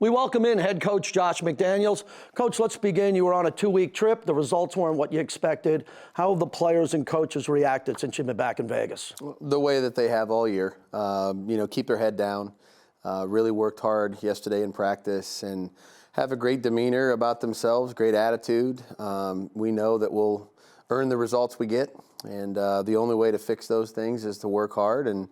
We welcome in head coach Josh McDaniels. Coach, let's begin. You were on a 2-week trip. The results weren't what you expected. How have the players and coaches reacted since you've been back in Vegas? The way that they have all year. Keep their head down. Really worked hard yesterday in practice and have a great demeanor about themselves, great attitude. We know that we'll earn the results we get, and the only way to fix those things is to work hard and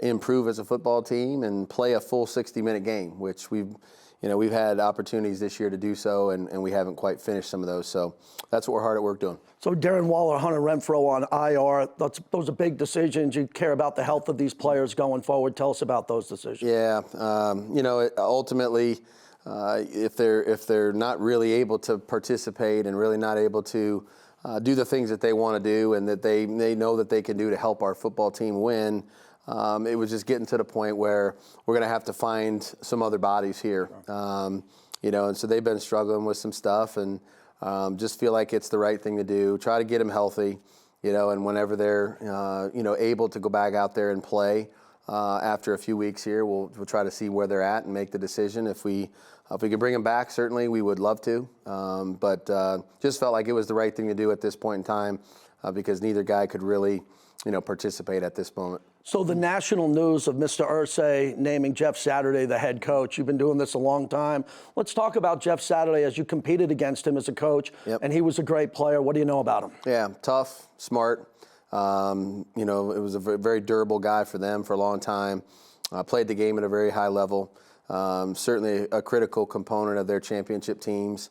improve as a football team and play a full 60-minute game, which we've had opportunities this year to do so, and we haven't quite finished some of those. So that's what we're hard at work doing. So Darren Waller, Hunter Renfrow on IR, those are big decisions. You care about the health of these players going forward. Tell us about those decisions. Yeah, ultimately, if they're not really able to participate and really not able to do the things that they want to do and that they know that they can do to help our football team win, it was just getting to the point where we're going to have to find some other bodies here. And so they've been struggling with some stuff, and just feel like it's the right thing to do. Try to get them healthy, and whenever they're, able to go back out there and play after a few weeks here, we'll try to see where they're at and make the decision. If we can bring them back, certainly we would love to. But just felt like it was the right thing to do at this point in time because neither guy could really, participate at this moment. So the national news of Mr. Irsay naming Jeff Saturday the head coach. You've been doing this a long time. Let's talk about Jeff Saturday as you competed against him as a coach, and he was a great player. What do you know about him? Yeah, tough, smart. It was a very durable guy for them for a long time. Played the game at a very high level. Certainly a critical component of their championship teams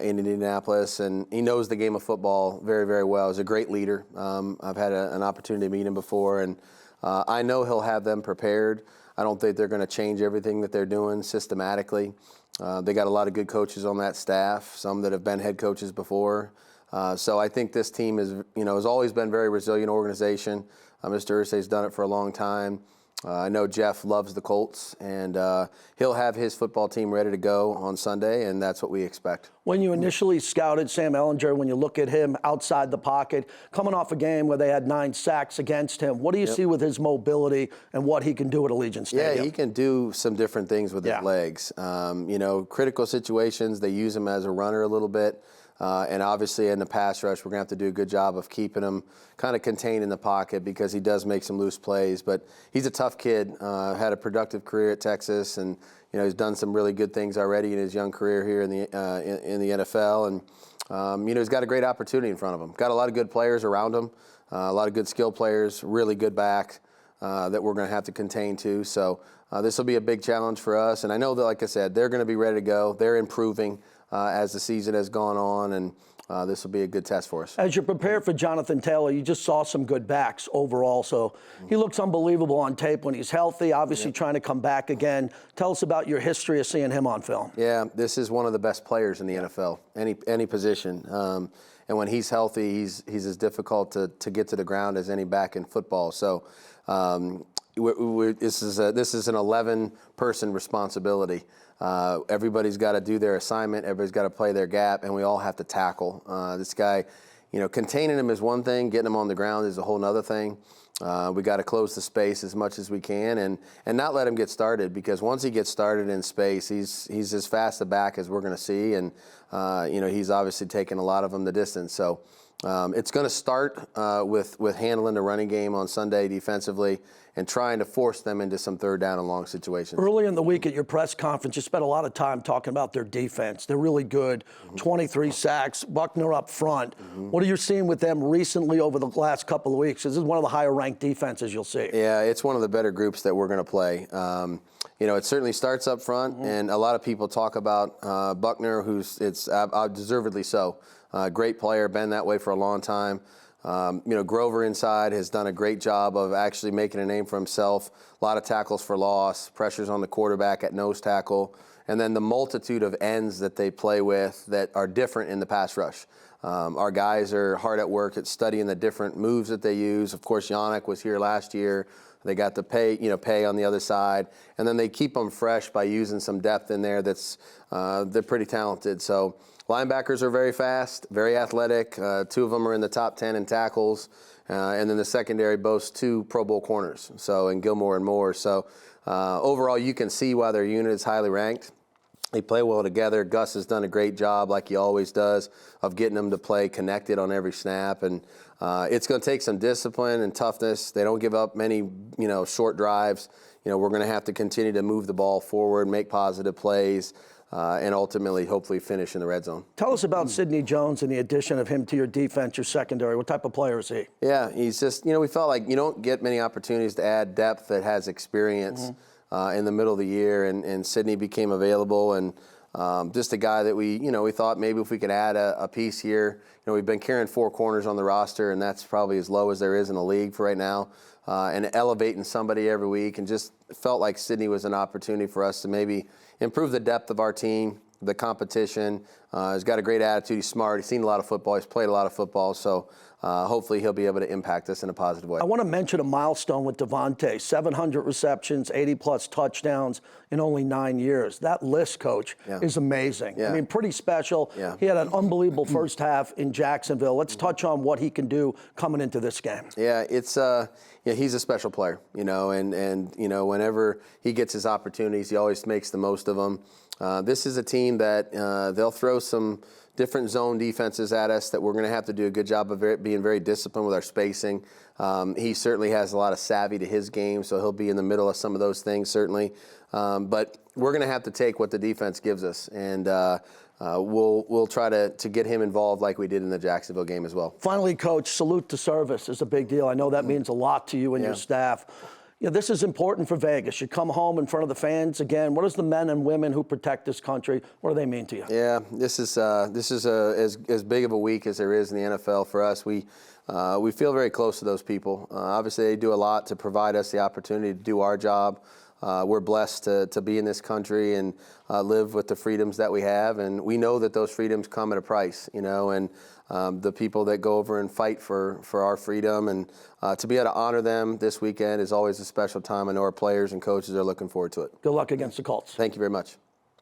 in Indianapolis, and he knows the game of football very, very well. He's a great leader. I've had an opportunity to meet him before, and I know he'll have them prepared. I don't think they're going to change everything that they're doing systematically. They got a lot of good coaches on that staff, some that have been head coaches before. So I think this team has always been a very resilient organization. Mr. Irsay's done it for a long time. I know Jeff loves the Colts, and he'll have his football team ready to go on Sunday, and that's what we expect. When you initially scouted Sam Ehlinger, when you look at him outside the pocket, coming off a game where they had 9 sacks against him, what do you see with his mobility and what he can do at Allegiant Stadium? Yeah, he can do some different things with his legs. Critical situations, they use him as a runner a little bit. And obviously in the pass rush, we're going to have to do a good job of keeping him kind of contained in the pocket because he does make some loose plays. But he's a tough kid, had a productive career at Texas, and he's done some really good things already in his young career here in the NFL. And he's got a great opportunity in front of him. Got a lot of good players around him, a lot of good skill players, really good back that we're going to have to contain too. So this will be a big challenge for us. And I know that, like I said, they're going to be ready to go. They're improving as the season has gone on, and this will be a good test for us. As you prepare for Jonathan Taylor, you just saw some good backs overall, so he looks unbelievable on tape when he's healthy, obviously trying to come back again. Tell us about your history of seeing him on film. Yeah, this is one of the best players in the NFL, any position. And when he's healthy, he's as difficult to get to the ground as any back in football. So this is an 11-person responsibility. Everybody's got to do their assignment. Everybody's got to play their gap, and we all have to tackle. This guy, containing him is one thing. Getting him on the ground is a whole other thing. We got to close the space as much as we can and not let him get started, because once he gets started in space, he's as fast a back as we're going to see, and he's obviously taken a lot of them the distance. So it's going to start with handling the running game on Sunday defensively and trying to force them into some third down and long situations. Early in the week at your press conference, you spent a lot of time talking about their defense. They're really good. 23 sacks, Buckner up front. What are you seeing with them recently over the last couple of weeks? This is one of the higher-ranked defenses you'll see. Yeah, it's one of the better groups that we're going to play. It certainly starts up front, and a lot of people talk about Buckner, who's deservedly so. Great player, been that way for a long time. Grover inside has done a great job of actually making a name for himself. A lot of tackles for loss, pressures on the quarterback at nose tackle, and then the multitude of ends that they play with that are different in the pass rush. Our guys are hard at work at studying the different moves that they use. Of course, Yannick was here last year. They got the pay on the other side, and then they keep them fresh by using some depth in there. They're pretty talented. So linebackers are very fast, very athletic. 2 of them are in the top 10 in tackles, and then the secondary boasts 2 Pro Bowl corners. So in Gilmore and Moore. So overall, you can see why their unit is highly ranked. They play well together. Gus has done a great job, like he always does, of getting them to play connected on every snap. And it's going to take some discipline and toughness. They don't give up many, short drives. We're going to have to continue to move the ball forward, make positive plays, and ultimately, hopefully, finish in the red zone. Tell us about Sidney Jones and the addition of him to your defense, your secondary. What type of player is he? Yeah, he's just, we felt like you don't get many opportunities to add depth that has experience in the middle of the year, and Sidney became available, and just a guy that we thought maybe if we could add a piece here. We've been carrying 4 corners on the roster, and that's probably as low as there is in the league for right now, and elevating somebody every week, and just felt like Sidney was an opportunity for us to maybe improve the depth of our team, the competition. He's got a great attitude. He's smart. He's seen a lot of football. He's played a lot of football. So hopefully he'll be able to impact us in a positive way. I want to mention a milestone with Davante, 700 receptions, 80-plus touchdowns in only 9 years. That list, Coach, is amazing. Yeah. I mean, pretty special. Yeah. He had an unbelievable first half in Jacksonville. Let's touch on what he can do coming into this game. Yeah, it's he's a special player, and whenever he gets his opportunities, he always makes the most of them. This is a team that they'll throw some different zone defenses at us that we're going to have to do a good job of being very disciplined with our spacing. He certainly has a lot of savvy to his game, so he'll be in the middle of some of those things, certainly. But we're going to have to take what the defense gives us, and we'll try to get him involved like we did in the Jacksonville game as well. Finally, Coach, salute to service is a big deal. I know that means a lot to you and your staff. This is important for Vegas. You come home in front of the fans again. What does the men and women who protect this country, what do they mean to you? Yeah, this is as big of a week as there is in the NFL for us. We feel very close to those people. Obviously, they do a lot to provide us the opportunity to do our job. We're blessed to be in this country and live with the freedoms that we have, and we know that those freedoms come at a price, and the people that go over and fight for our freedom, and to be able to honor them this weekend is always a special time. I know our players and coaches are looking forward to it. Good luck against the Colts. Thank you very much.